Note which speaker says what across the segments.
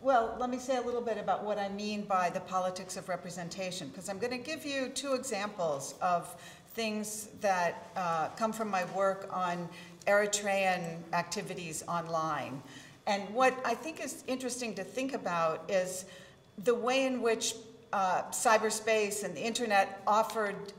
Speaker 1: well, let me say a little bit about what I mean by the politics of representation, because I'm going to give you two examples of things that come from my work on Eritrean activities online. And what I think is interesting to think about is the way in which cyberspace and the internet offered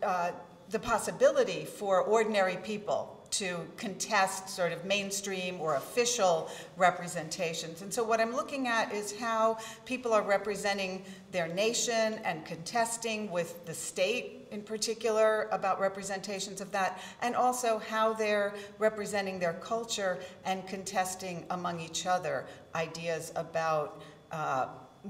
Speaker 1: the possibility for ordinary people to contest sort of mainstream or official representations. And so what I'm looking at is how people are representing their nation and contesting with the state in particular about representations of that, and also how they're representing their culture and contesting among each other ideas about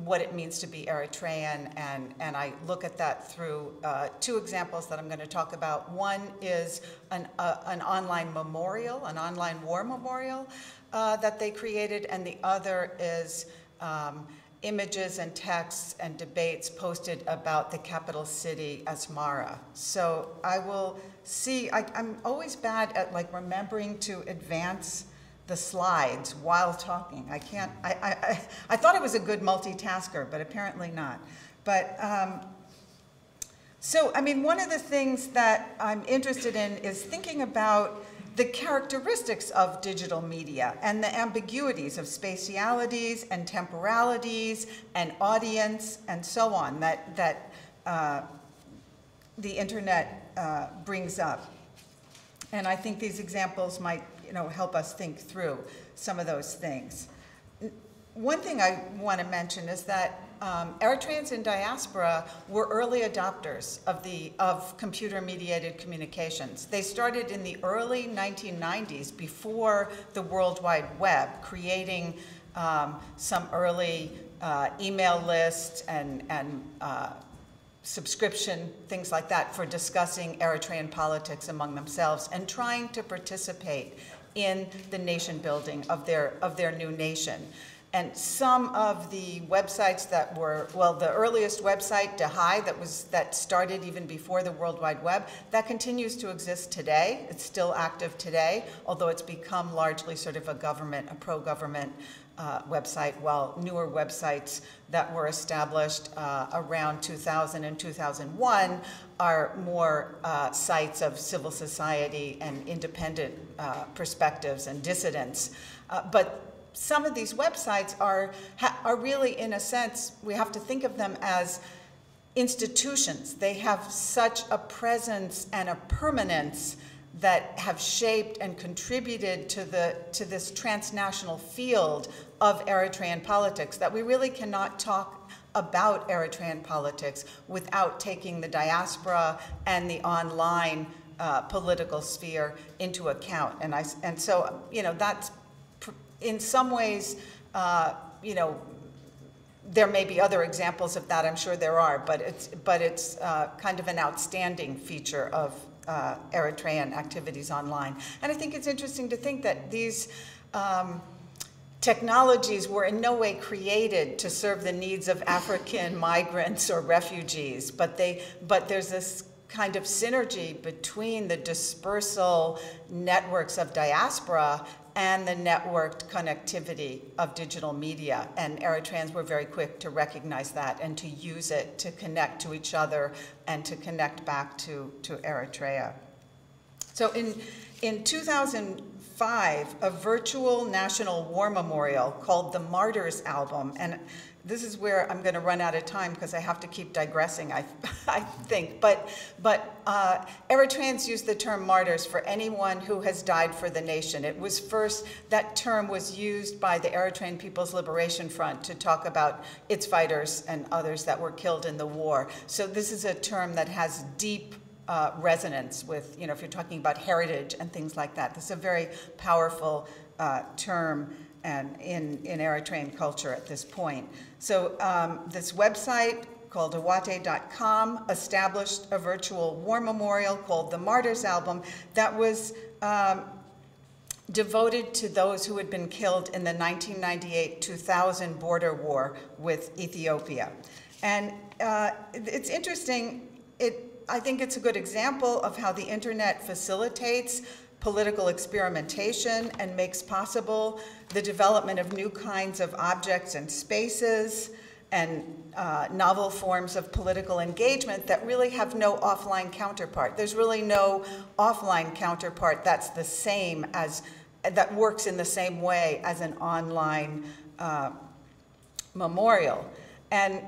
Speaker 1: what it means to be Eritrean, and I look at that through two examples that I'm going to talk about. One is an online memorial, an online war memorial that they created, and the other is images and texts and debates posted about the capital city, Asmara. So I will see, I'm always bad at like remembering to advance the slides while talking. I can't, I thought I was a good multitasker, but apparently not. But, so, I mean, one of the things that I'm interested in is thinking about the characteristics of digital media and the ambiguities of spatialities and temporalities and audience and so on that the internet brings up. And I think these examples might help us think through some of those things. One thing I want to mention is that Eritreans in diaspora were early adopters of computer-mediated communications. They started in the early 1990s, before the World Wide Web, creating some early email lists and subscription, things like that, for discussing Eritrean politics among themselves and trying to participate in the nation building of their new nation. And some of the websites that were, well, the earliest website, Dahai, that started even before the World Wide Web, that continues to exist today. It's still active today, although it's become largely sort of a pro-government website, while newer websites that were established around 2000 and 2001 are more sites of civil society and independent perspectives and dissidents. But some of these websites are really, in a sense, we have to think of them as institutions. They have such a presence and a permanence that have shaped and contributed to this transnational field of Eritrean politics that we really cannot talk about Eritrean politics without taking the diaspora and the online political sphere into account. And so that's, in some ways, there may be other examples of that, I'm sure there are, but it's kind of an outstanding feature of Eritrean activities online. And I think it's interesting to think that these technologies were in no way created to serve the needs of African migrants or refugees, but there's this kind of synergy between the dispersal networks of diaspora and the networked connectivity of digital media. And Eritreans were very quick to recognize that and to use it to connect to each other and to connect back to Eritrea. So in 2005, a virtual national war memorial called the Martyrs Album, and this is where I'm going to run out of time because I have to keep digressing, I think. But Eritreans use the term martyrs for anyone who has died for the nation. It was first, that term was used by the Eritrean People's Liberation Front to talk about its fighters and others that were killed in the war. So this is a term that has deep resonance with, if you're talking about heritage and things like that. This is a very powerful term and in Eritrean culture at this point. So this website called awate.com established a virtual war memorial called the Martyrs Album that was devoted to those who had been killed in the 1998-2000 border war with Ethiopia. And it's interesting, I think it's a good example of how the internet facilitates political experimentation and makes possible the development of new kinds of objects and spaces and novel forms of political engagement that really have no offline counterpart. There's really no offline counterpart that's the same as, that works in the same way as an online memorial. And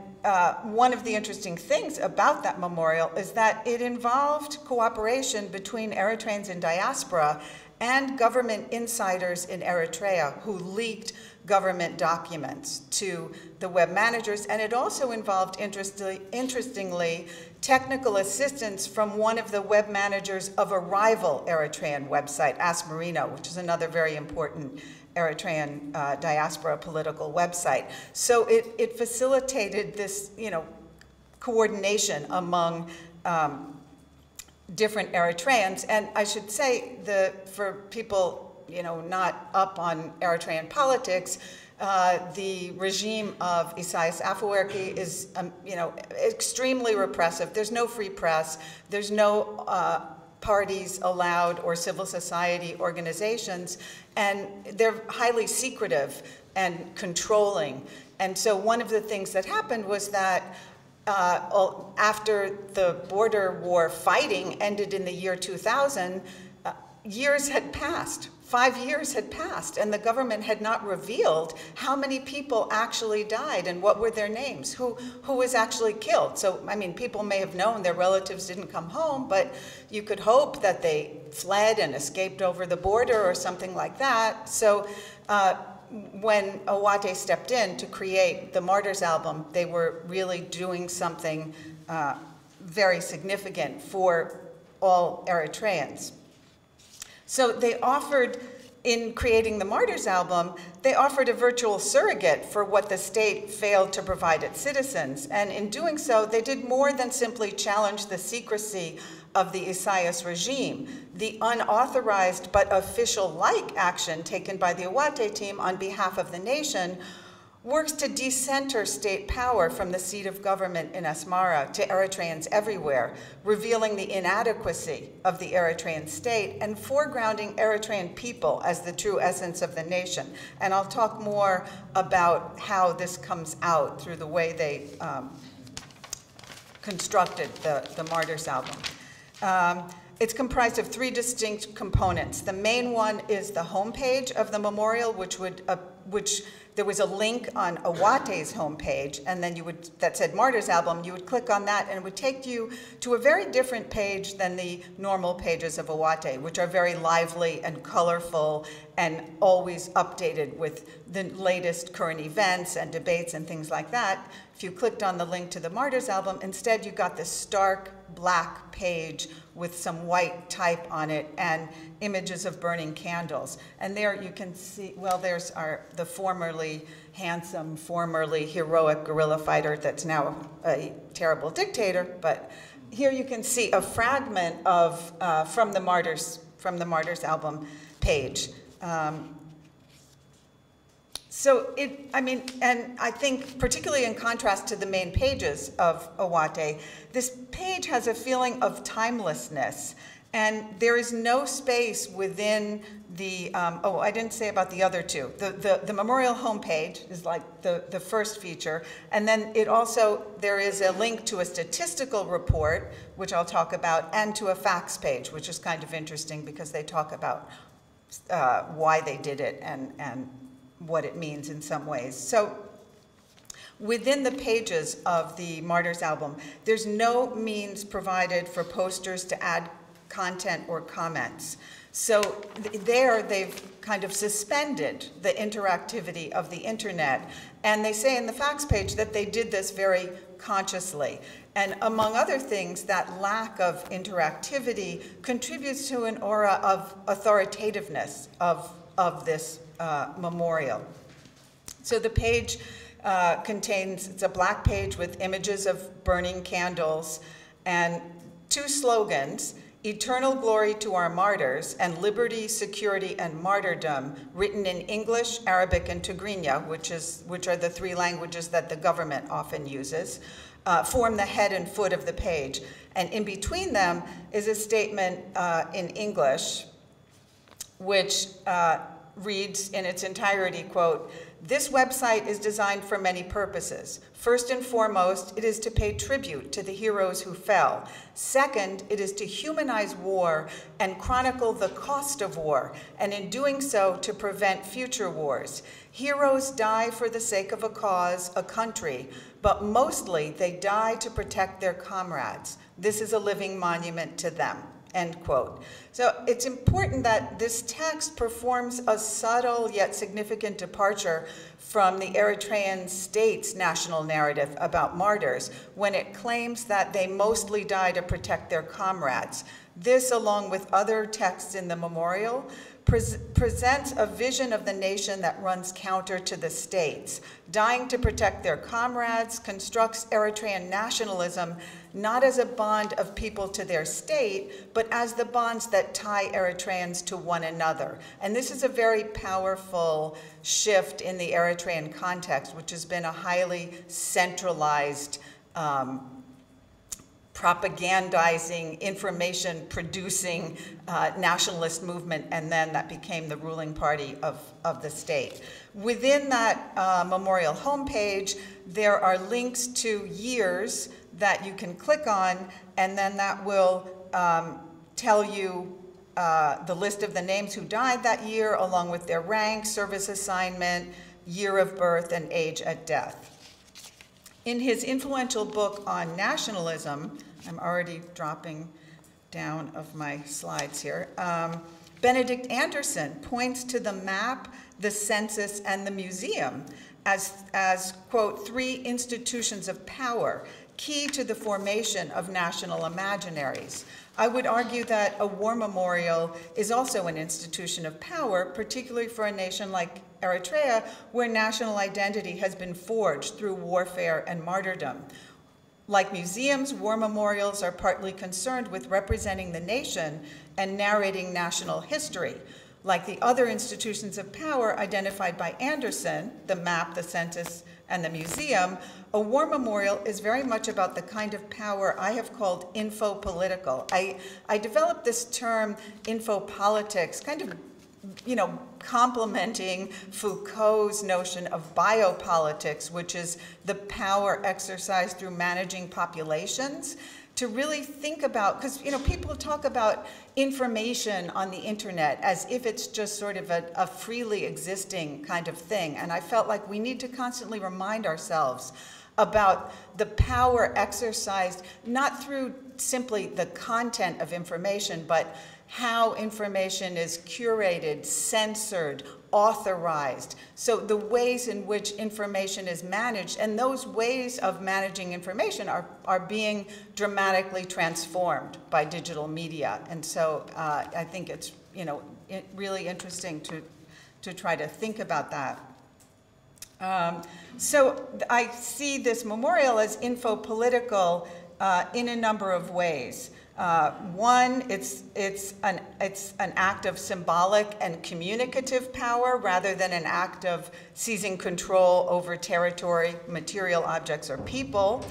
Speaker 1: one of the interesting things about that memorial is that it involved cooperation between Eritreans in diaspora and government insiders in Eritrea who leaked government documents to the web managers. And it also involved, interestingly, technical assistance from one of the web managers of a rival Eritrean website, Ask Marino, which is another very important Eritrean diaspora political website. So it facilitated this, coordination among different Eritreans. And I should say, for people, not up on Eritrean politics, the regime of Isaias Afwerki is, extremely repressive. There's no free press. There's no parties allowed or civil society organizations, and they're highly secretive and controlling. And so one of the things that happened was that after the border war fighting ended in the year 2000, years had passed. 5 years had passed, and the government had not revealed how many people actually died and what were their names, who was actually killed. So, people may have known their relatives didn't come home, but you could hope that they fled and escaped over the border or something like that. So when Owate stepped in to create the Martyrs Album, they were really doing something very significant for all Eritreans. So they offered, in creating the Martyrs Album, they offered a virtual surrogate for what the state failed to provide its citizens. And in doing so, they did more than simply challenge the secrecy of the Isaias regime. The unauthorized but official-like action taken by the Owate team on behalf of the nation works to decenter state power from the seat of government in Asmara to Eritreans everywhere, revealing the inadequacy of the Eritrean state and foregrounding Eritrean people as the true essence of the nation. And I'll talk more about how this comes out through the way they constructed the Martyrs Album. It's comprised of 3 distinct components. The main one is the homepage of the memorial, which there was a link on Owate's homepage, and then that said Martyrs Album. You would click on that, and it would take you to a very different page than the normal pages of Owate, which are very lively and colorful and always updated with the latest current events and debates and things like that. If you clicked on the link to the Martyrs Album, instead you got this stark black page with some white type on it and images of burning candles. And there you can see, well, there's the formerly handsome, formerly heroic guerrilla fighter that's now a terrible dictator. But here you can see a fragment of from the Martyrs Album page. And I think particularly in contrast to the main pages of Owate, this page has a feeling of timelessness. And there is no space within the, I didn't say about the other 2. The memorial homepage is like the first feature. And then there is a link to a statistical report, which I'll talk about, and to a facts page, which is kind of interesting because they talk about why they did it and what it means in some ways. So within the pages of the Martyrs Album, there's no means provided for posters to add content or comments. So there they've kind of suspended the interactivity of the internet. And they say in the facts page that they did this very consciously. And among other things, that lack of interactivity contributes to an aura of authoritativeness of this memorial. So the page it's a black page with images of burning candles and 2 slogans: eternal glory to our martyrs and liberty, security, and martyrdom, written in English, Arabic, and Tigrinya, which are the 3 languages that the government often uses, form the head and foot of the page. And in between them is a statement in English which reads in its entirety, quote, "This website is designed for many purposes. First and foremost, it is to pay tribute to the heroes who fell. Second, it is to humanize war and chronicle the cost of war, and in doing so, to prevent future wars. Heroes die for the sake of a cause, a country, but mostly they die to protect their comrades. This is a living monument to them." End quote. So it's important that this text performs a subtle yet significant departure from the Eritrean state's national narrative about martyrs when it claims that they mostly die to protect their comrades. This, along with other texts in the memorial, presents a vision of the nation that runs counter to the state's. Dying to protect their comrades constructs Eritrean nationalism not as a bond of people to their state, but as the bonds that tie Eritreans to one another. And this is a very powerful shift in the Eritrean context, which has been a highly centralized propagandizing, information-producing nationalist movement, and then that became the ruling party of the state. Within that memorial homepage, there are links to years that you can click on, and then that will tell you the list of the names who died that year, along with their rank, service assignment, year of birth, and age at death. In his influential book on nationalism, I'm already dropping down of my slides here, Benedict Anderson points to the map, the census, and the museum as quote, 3 institutions of power, key to the formation of national imaginaries. I would argue that a war memorial is also an institution of power, particularly for a nation like Eritrea, where national identity has been forged through warfare and martyrdom. Like museums, war memorials are partly concerned with representing the nation and narrating national history. Like the other institutions of power identified by Anderson, the map, the census, and the museum, a war memorial is very much about the kind of power I have called info-political. I developed this term, info-politics, kind of, complementing Foucault's notion of biopolitics, which is the power exercised through managing populations, to really think about, because people talk about information on the internet as if it's just sort of a freely existing kind of thing. And I felt like we need to constantly remind ourselves about the power exercised, not through simply the content of information, but how information is curated, censored, authorized. So the ways in which information is managed, and those ways of managing information are being dramatically transformed by digital media. And so I think it's really interesting to try to think about that. So I see this memorial as info-political in a number of ways. One, it's an act of symbolic and communicative power rather than an act of seizing control over territory, material objects, or people.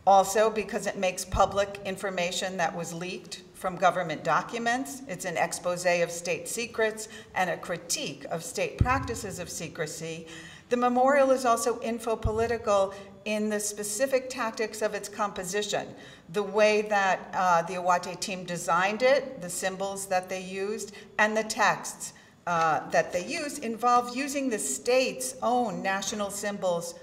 Speaker 1: Also, because it makes public information that was leaked from government documents. It's an expose of state secrets and a critique of state practices of secrecy. The memorial is also info-political in the specific tactics of its composition. The way that the Awate team designed it, the symbols that they used, and the texts that they used involve using the state's own national symbols,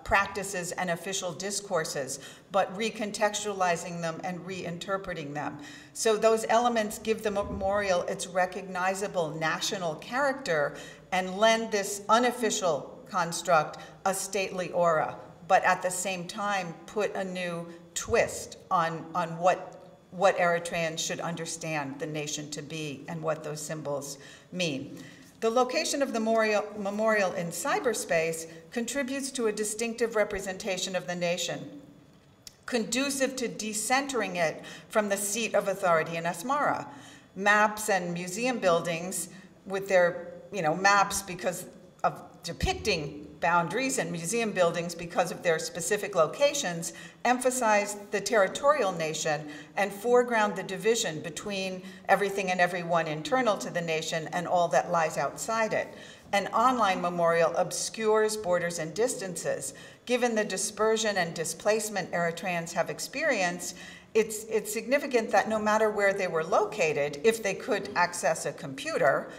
Speaker 1: practices, and official discourses, but recontextualizing them and reinterpreting them. So those elements give the memorial its recognizable national character and lend this unofficial construct a stately aura, but at the same time put a new twist on what Eritreans should understand the nation to be and what those symbols mean. The location of the memorial in cyberspace contributes to a distinctive representation of the nation, conducive to decentering it from the seat of authority in Asmara. Maps and museum buildings with their maps because of depicting boundaries and museum buildings because of their specific locations emphasize the territorial nation and foreground the division between everything and everyone internal to the nation and all that lies outside it. An online memorial obscures borders and distances. Given the dispersion and displacement Eritreans have experienced, it's significant that no matter where they were located, if they could access a computer,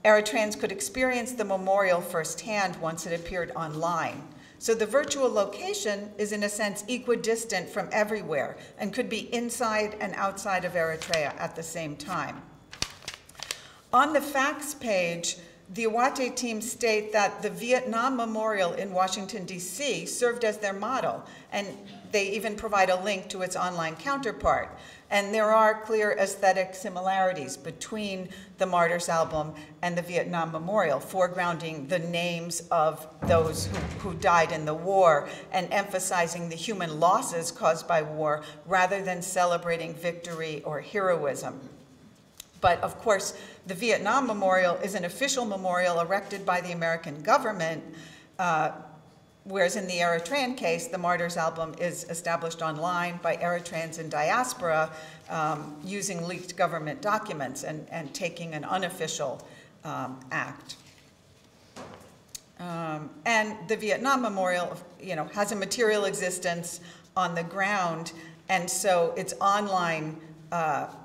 Speaker 1: Eritreans could experience the memorial firsthand once it appeared online. So the virtual location is in a sense equidistant from everywhere and could be inside and outside of Eritrea at the same time. On the facts page, the Awate team state that the Vietnam Memorial in Washington, D.C. served as their model, and they even provide a link to its online counterpart. And there are clear aesthetic similarities between the Martyrs Album and the Vietnam Memorial, foregrounding the names of those who died in the war and emphasizing the human losses caused by war rather than celebrating victory or heroism. But of course, the Vietnam Memorial is an official memorial erected by the American government, whereas in the Eritrean case, the Martyrs Album is established online by Eritreans in diaspora using leaked government documents and taking an unofficial act. And the Vietnam Memorial, has a material existence on the ground, and so its online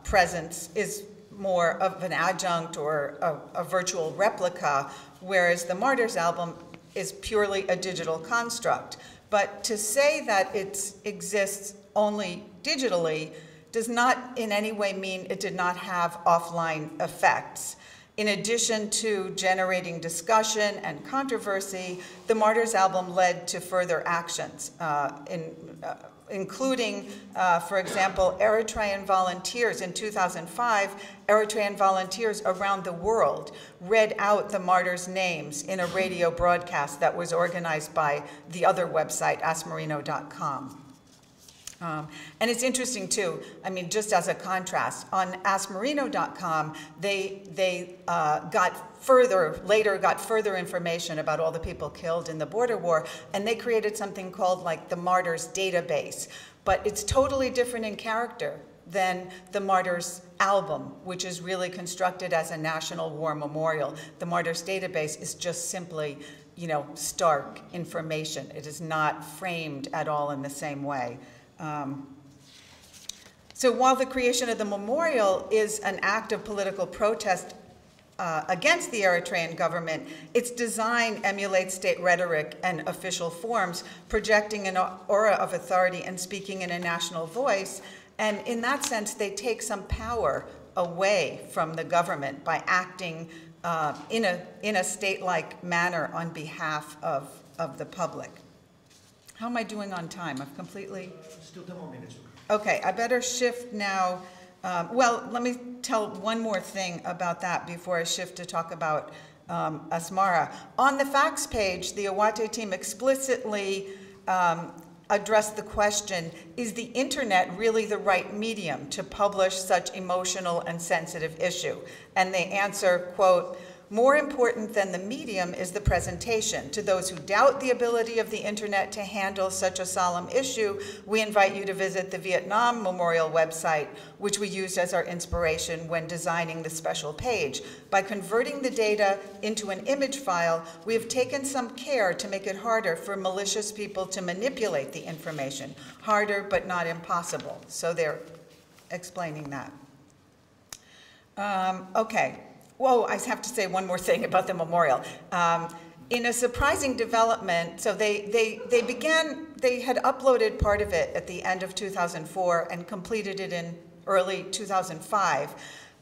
Speaker 1: presence is more of an adjunct or a virtual replica, whereas the Martyrs Album is purely a digital construct. But to say that it exists only digitally does not in any way mean it did not have offline effects. In addition to generating discussion and controversy, the Martyrs Album led to further actions, including, for example, Eritrean volunteers. In 2005, Eritrean volunteers around the world read out the martyrs' names in a radio broadcast that was organized by the other website, askmarino.com. And it's interesting too, just as a contrast, on askmarino.com, they later got further information about all the people killed in the border war, and they created something called like the Martyrs Database. But it's totally different in character than the Martyrs Album, which is really constructed as a national war memorial. The Martyrs Database is just simply, stark information. It is not framed at all in the same way. So while the creation of the memorial is an act of political protest against the Eritrean government, its design emulates state rhetoric and official forms, projecting an aura of authority and speaking in a national voice. And in that sense, they take some power away from the government by acting in a state-like manner on behalf of the public. How am I doing on time? I've completely...
Speaker 2: Still 10 more minutes.
Speaker 1: Okay, I better shift now. Well, let me tell one more thing about that before I shift to talk about Asmara. On the facts page, the Awate team explicitly addressed the question, is the internet really the right medium to publish such emotional and sensitive issue? And they answer, quote, more important than the medium is the presentation. To those who doubt the ability of the internet to handle such a solemn issue, we invite you to visit the Vietnam Memorial website, which we used as our inspiration when designing the special page. By converting the data into an image file, we have taken some care to make it harder for malicious people to manipulate the information. Harder, but not impossible. So they're explaining that. Okay. Whoa, I have to say one more thing about the memorial. In a surprising development, so they had uploaded part of it at the end of 2004 and completed it in early 2005.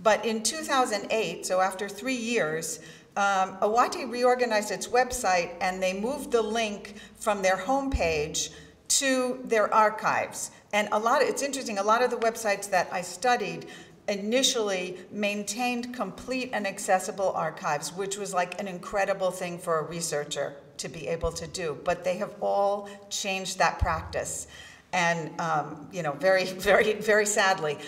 Speaker 1: But in 2008, so after 3 years, Awate reorganized its website and they moved the link from their homepage to their archives. And it's interesting, a lot of the websites that I studied initially maintained complete and accessible archives, which was like an incredible thing for a researcher to be able to do. But they have all changed that practice, and very, very, very sadly.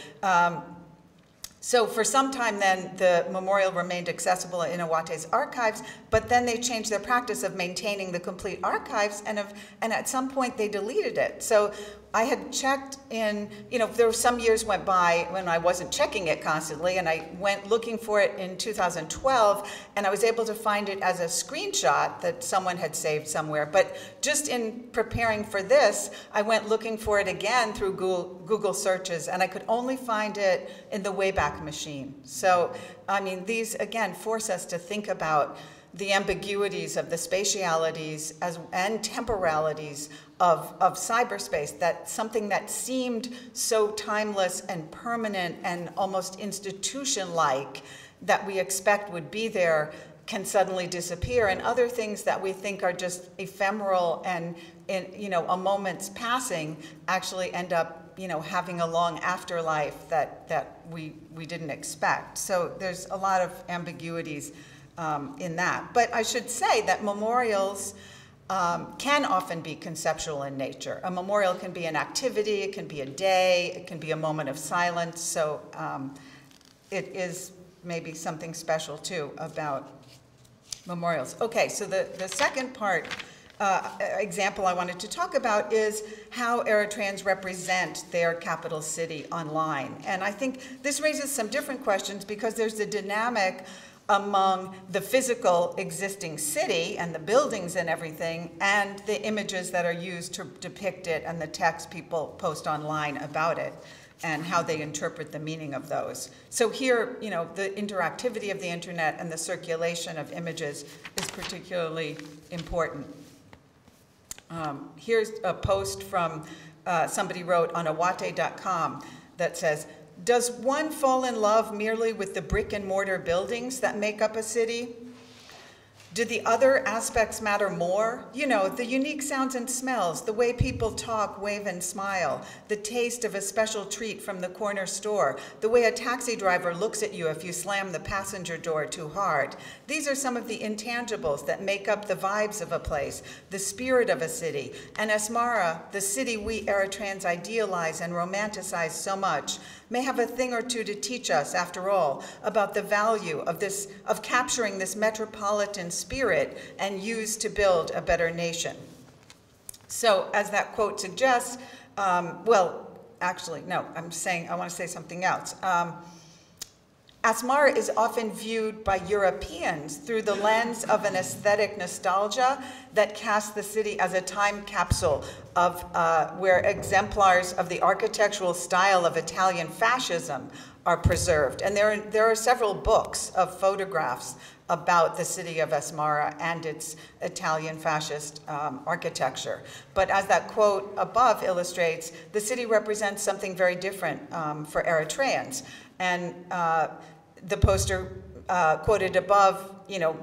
Speaker 1: So for some time then, the memorial remained accessible in Awate's archives, but then they changed their practice of maintaining the complete archives, and at some point they deleted it. So I had checked in, there were some years went by when I wasn't checking it constantly, and I went looking for it in 2012, and I was able to find it as a screenshot that someone had saved somewhere. But just in preparing for this, I went looking for it again through Google searches, and I could only find it in the Wayback Machine. So, I mean, these, again, force us to think about the ambiguities of the spatialities and temporalities of cyberspace, that something that seemed so timeless and permanent and almost institution-like that we expect would be there can suddenly disappear, and other things that we think are just ephemeral and in a moment's passing actually end up having a long afterlife that we didn't expect. So there's a lot of ambiguities in that. But I should say that memorials can often be conceptual in nature. A memorial can be an activity, it can be a day, it can be a moment of silence. So it is maybe something special too about memorials. Okay, so the second part example I wanted to talk about is how Eritreans represent their capital city online. And I think this raises some different questions because there's the dynamic among the physical existing city and the buildings and everything, and the images that are used to depict it and the text people post online about it and how they interpret the meaning of those. So here, the interactivity of the internet and the circulation of images is particularly important. Here's a post from somebody wrote on awate.com that says, "Does one fall in love merely with the brick and mortar buildings that make up a city? Do the other aspects matter more? The unique sounds and smells, the way people talk, wave, and smile, the taste of a special treat from the corner store, the way a taxi driver looks at you if you slam the passenger door too hard. These are some of the intangibles that make up the vibes of a place, the spirit of a city. And Asmara, the city we Eritreans idealize and romanticize so much, may have a thing or two to teach us, after all, about the value of capturing this metropolitan spirit and use to build a better nation." So as that quote suggests, actually, no, I want to say something else. Asmara is often viewed by Europeans through the lens of an aesthetic nostalgia that casts the city as a time capsule of where exemplars of the architectural style of Italian fascism are preserved. And there are several books of photographs about the city of Asmara and its Italian fascist architecture. But as that quote above illustrates, the city represents something very different for Eritreans. And the poster quoted above,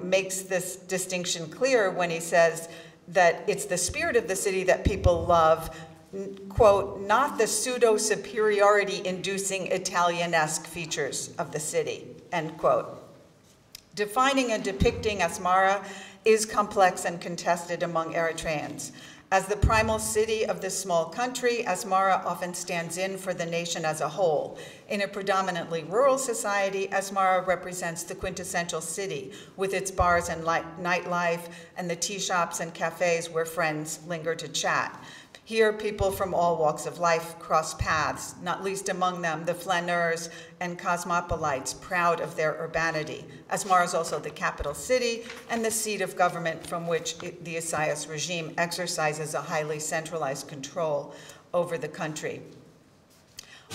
Speaker 1: makes this distinction clear when he says that it's the spirit of the city that people love, quote, not the pseudo-superiority-inducing Italianesque features of the city, end quote. Defining and depicting Asmara is complex and contested among Eritreans. As the primal city of this small country, Asmara often stands in for the nation as a whole. In a predominantly rural society, Asmara represents the quintessential city, with its bars and nightlife and the tea shops and cafes where friends linger to chat. Here, people from all walks of life cross paths, not least among them the flaneurs and cosmopolites proud of their urbanity. Asmara is also the capital city and the seat of government from which the Isaias regime exercises a highly centralized control over the country.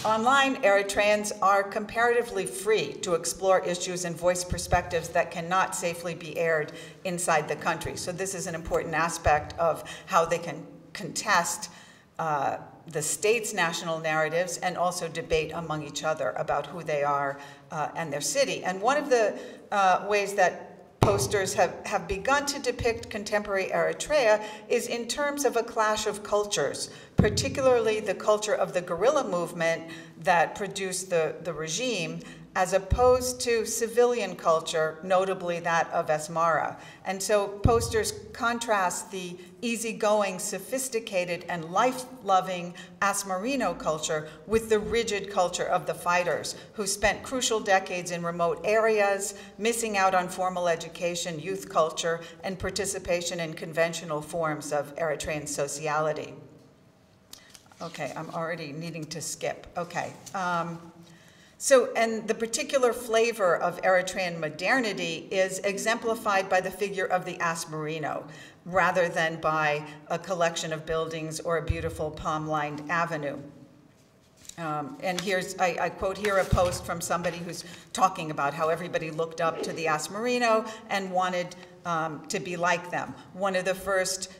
Speaker 1: Online, Eritreans are comparatively free to explore issues and voice perspectives that cannot safely be aired inside the country. So this is an important aspect of how they can contest the state's national narratives and also debate among each other about who they are and their city. And one of the ways that posters have begun to depict contemporary Eritrea is in terms of a clash of cultures, particularly the culture of the guerrilla movement that produced the regime as opposed to civilian culture, notably that of Asmara. And so posters contrast the easygoing, sophisticated, and life-loving Asmarino culture with the rigid culture of the fighters, who spent crucial decades in remote areas, missing out on formal education, youth culture, and participation in conventional forms of Eritrean sociality. Okay, I'm already needing to skip. Okay. And the particular flavor of Eritrean modernity is exemplified by the figure of the Asmarino, rather than by a collection of buildings or a beautiful palm-lined avenue. And I quote here a post from somebody who's talking about how everybody looked up to the Asmarino and wanted to be like them. One of the first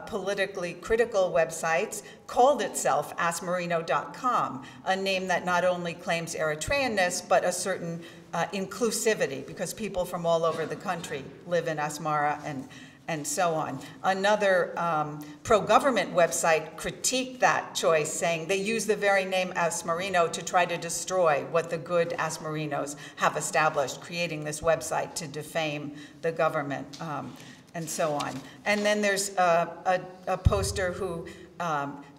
Speaker 1: politically critical websites called itself asmarino.com, a name that not only claims Eritreanness, but a certain inclusivity, because people from all over the country live in Asmara and so on. Another pro-government website critiqued that choice, saying they use the very name Asmarino to try to destroy what the good Asmarinos have established, creating this website to defame the government, and so on. And then there's a poster who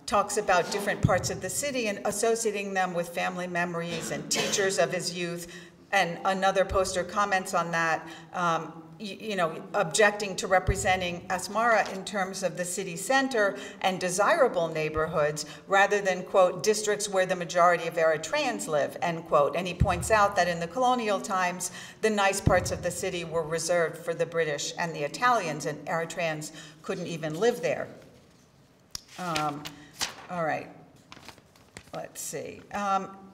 Speaker 1: talks about different parts of the city and associating them with family memories and teachers of his youth. And another poster comments on that, objecting to representing Asmara in terms of the city center and desirable neighborhoods rather than, quote, districts where the majority of Eritreans live, end quote. And he points out that in the colonial times, the nice parts of the city were reserved for the British and the Italians, and Eritreans couldn't even live there. All right, let's see.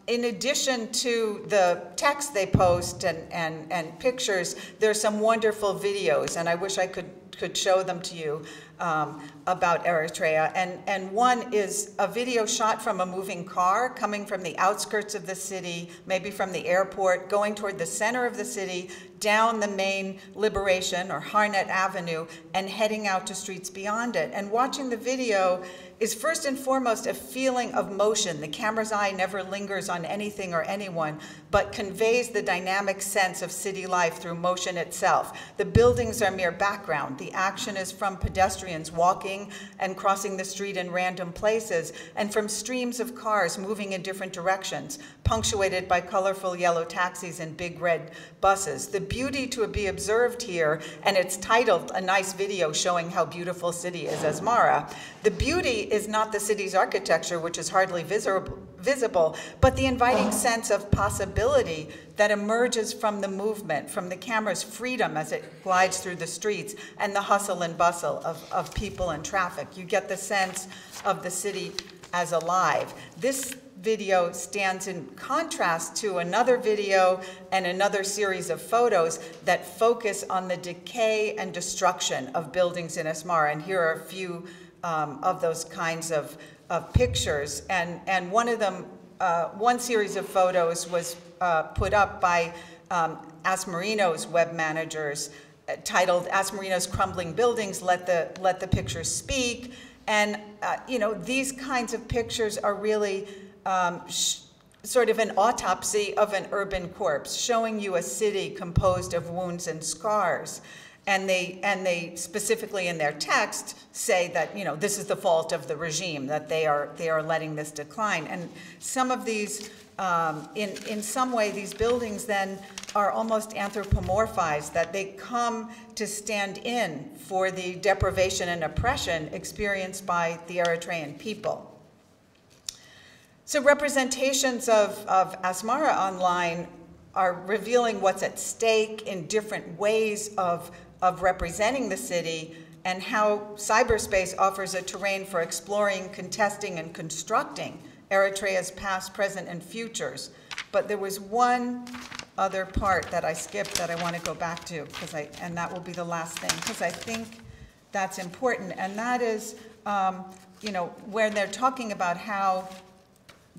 Speaker 1: In addition to the text they post and pictures, there's some wonderful videos, and I wish I could show them to you about Eritrea. And one is a video shot from a moving car coming from the outskirts of the city, maybe from the airport, going toward the center of the city, down the main Liberation or Harnett Avenue, and heading out to streets beyond it. And watching the video is first and foremost a feeling of motion. The camera's eye never lingers on anything or anyone, but conveys the dynamic sense of city life through motion itself. The buildings are mere background. The action is from pedestrians walking and crossing the street in random places, and from streams of cars moving in different directions, punctuated by colorful yellow taxis and big red buses. The beauty to be observed here, and it's titled a nice video showing how beautiful city is Asmara. The beauty is not the city's architecture, which is hardly visible, but the inviting sense of possibility that emerges from the movement, from the camera's freedom as it glides through the streets, and the hustle and bustle of people and traffic. You get the sense of the city as alive. This video stands in contrast to another video and another series of photos that focus on the decay and destruction of buildings in Asmara. And here are a few of those kinds of pictures. And one of them, one series of photos was put up by Asmarino's web managers, titled "Asmarino's Crumbling Buildings, Let the Pictures Speak." And these kinds of pictures are really sort of an autopsy of an urban corpse, showing you a city composed of wounds and scars. And they specifically in their text say that this is the fault of the regime, that they are letting this decline. And some of these, in some way, these buildings then are almost anthropomorphized, that they come to stand in for the deprivation and oppression experienced by the Eritrean people. So representations of Asmara online are revealing what's at stake in different ways of representing the city, and how cyberspace offers a terrain for exploring, contesting, and constructing Eritrea's past, present, and futures. But there was one other part that I skipped that I want to go back to, and that will be the last thing, because I think that's important, and that is, when they're talking about how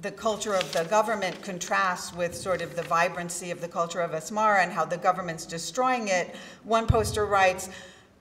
Speaker 1: the culture of the government contrasts with sort of the vibrancy of the culture of Asmara and how the government's destroying it. One poster writes,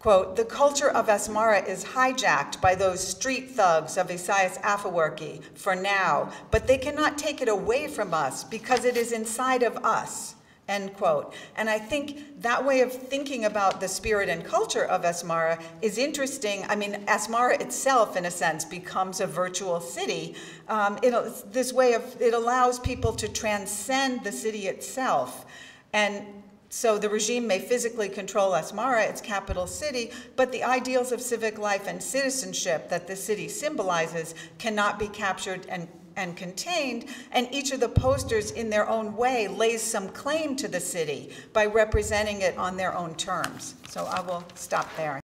Speaker 1: quote, "The culture of Asmara is hijacked by those street thugs of Isaias Afewerki for now, but they cannot take it away from us because it is inside of us," end quote. And I think that way of thinking about the spirit and culture of Asmara is interesting. I mean, Asmara itself, in a sense, becomes a virtual city. It allows people to transcend the city itself. And so the regime may physically control Asmara, its capital city, but the ideals of civic life and citizenship that the city symbolizes cannot be captured and contained, and each of the posters in their own way lays some claim to the city by representing it on their own terms. So I will stop there.